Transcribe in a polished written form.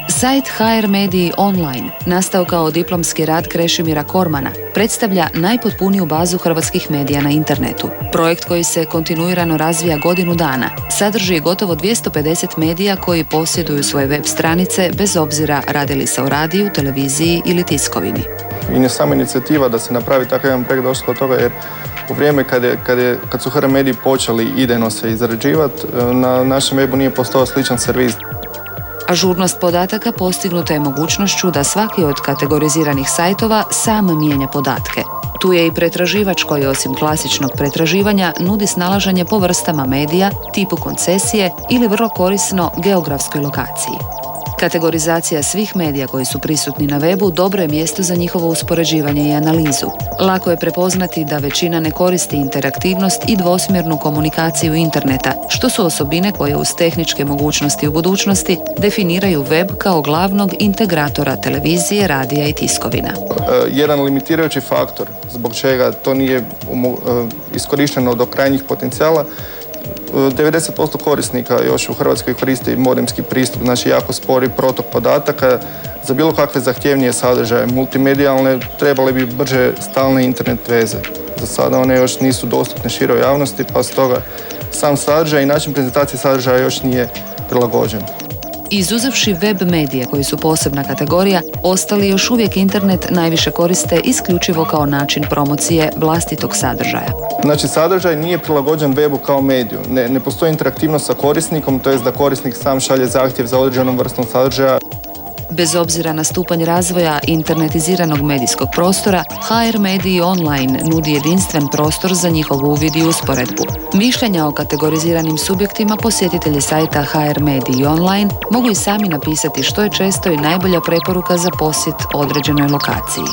Sajt HR Mediji Online, nastao kao diplomski rad Krešimira Kormana, predstavlja najpotpuniju bazu hrvatskih medija na internetu. Projekt koji se kontinuirano razvija godinu dana sadrži gotovo 250 medija koji posjeduju svoje web stranice bez obzira radi li se o radiju, televiziji ili tiskovini. I ne sama inicijativa da se napravi takav jedan projekt došlo od toga jer u vrijeme kad su HR mediji počeli idejno se izrađivati, na našem webu nije postojao sličan servis. Ažurnost podataka postignuta je mogućnošću da svaki od kategoriziranih sajtova sam mijenja podatke. Tu je i pretraživač koji osim klasičnog pretraživanja nudi snalaženje po vrstama medija, tipu koncesije ili vrlo korisno geografskoj lokaciji. Kategorizacija svih medija koji su prisutni na webu dobro je mjesto za njihovo uspoređivanje i analizu. Lako je prepoznati da većina ne koristi interaktivnost i dvosmjernu komunikaciju interneta, što su osobine koje uz tehničke mogućnosti u budućnosti definiraju web kao glavnog integratora televizije, radija i tiskovina. Jedan limitirajući faktor zbog čega to nije iskorišteno do krajnjih potencijala, 90% korisnika još u Hrvatskoj koristi modemski pristup, znači jako spori protok podataka. Za bilo kakve zahtjevnije sadržaje, multimedijalne, trebali bi brže stalne internet veze. Za sada one još nisu dostupne široj javnosti, pa stoga sam sadržaj i način prezentacije sadržaja još nije prilagođen. Izuzevši web medije koji su posebna kategorija, ostali još uvijek internet najviše koriste isključivo kao način promocije vlastitog sadržaja. Znači, sadržaj nije prilagođen webu kao mediju. Ne postoji interaktivnost sa korisnikom, to jest da korisnik sam šalje zahtjev za određenom vrstom sadržaja. Bez obzira na stupanj razvoja internetiziranog medijskog prostora, HR Mediji Online nudi jedinstven prostor za njihov uvid i usporedbu. Mišljenja o kategoriziranim subjektima posjetitelji sajta HR Mediji Online mogu i sami napisati što je često i najbolja preporuka za posjet određenoj lokaciji.